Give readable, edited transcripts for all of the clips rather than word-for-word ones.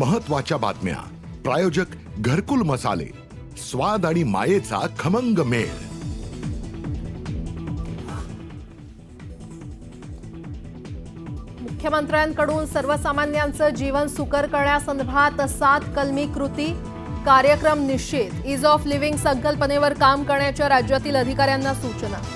महत्त्वाच्या बातम्या. प्रायोजक घरकुल मसाले, स्वाद आणि मायेचा खमंग मेळ. मुख्यमंत्र्यांकडून सर्वसामान्यांचं जीवन सुकर करण्यासंदर्भात 7 कलमी कृती कार्यक्रम निश्चित. ईज ऑफ लिव्हिंग संकल्पनेवर काम करण्याच्या राज्यातील अधिकाऱ्यांना सूचना.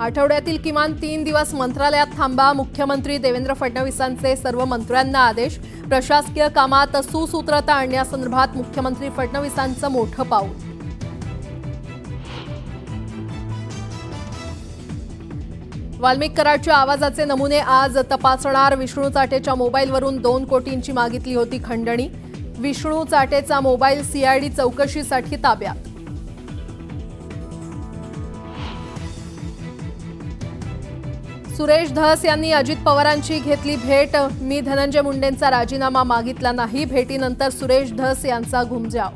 आठवड्यातील किमान 3 दिवस मंत्रालयात थांबा. मुख्यमंत्री देवेंद्र फडणवीसांचे सर्व मंत्र्यांना आदेश. प्रशासकीय कामात सुसूत्रता आणण्यासंदर्भात मुख्यमंत्री फडणवीसांचं मोठं पाऊल. वाल्मिक कराडच्या आवाजाचे नमुने आज तपासणार. विष्णू चाटेच्या मोबाईलवरून 2 कोटींची मागितली होती खंडणी. विष्णू चाटेचा मोबाईल सीआयडी चौकशीसाठी ताब्यात. सुरेश धस यांनी अजित पवारांची घेतली भेट. मी धनंजय मुंडेंचा राजीनामा मागितला नाही. भेटीनंतर सुरेश धस यांचा घुमजाव.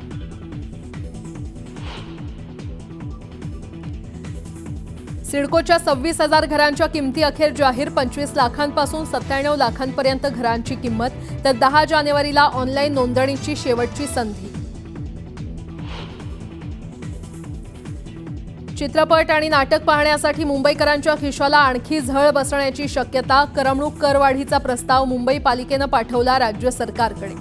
सिडकोच्या 26,000 घरांच्या किमती अखेर जाहीर. 25 लाखांपासून 97 लाखांपर्यंत घरांची किंमत. तर 10 जानेवारीला ऑनलाईन नोंदणीची शेवटची संधी. चित्रपट आणि नाटक पाहण्यासाठी मुंबईकरांच्या खिशाला आणखी झळ बसण्याची शक्यता. करमणूक करवाढीचा प्रस्ताव मुंबई पालिकेनं पाठवला राज्य सरकारकडे.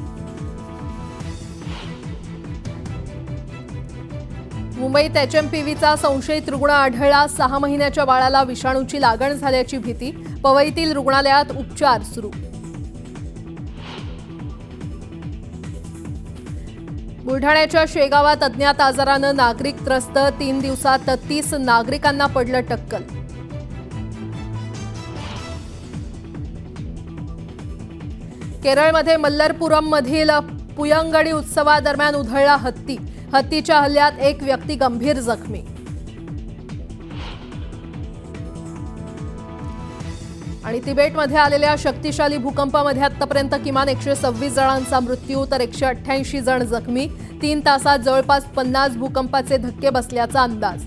मुंबईत HMPVचा संशयित रुग्ण आढळला. 6 महिन्याच्या बाळाला विषाणूची लागण झाल्याची भीती. पवईतील रुग्णालयात उपचार सुरू. बुलढाण्याच्या शेगावात अज्ञात आजारानं नागरिक त्रस्त. 3 दिवसात 30 नागरिकांना पडलं टक्कल. केरळमध्ये मल्लरपुरममधील पुयंगडी उत्सवादरम्यान उधळला हत्ती. हत्तीच्या हल्ल्यात एक व्यक्ती गंभीर जखमी. आणि तिबेटमध्ये आलेल्या शक्तिशाली भूकंपामध्ये आतापर्यंत किमान 126 जणांचा मृत्यू तर 188 जण जखमी. 3 तासात जवळपास 50 भूकंपाचे धक्के बसल्याचा अंदाज.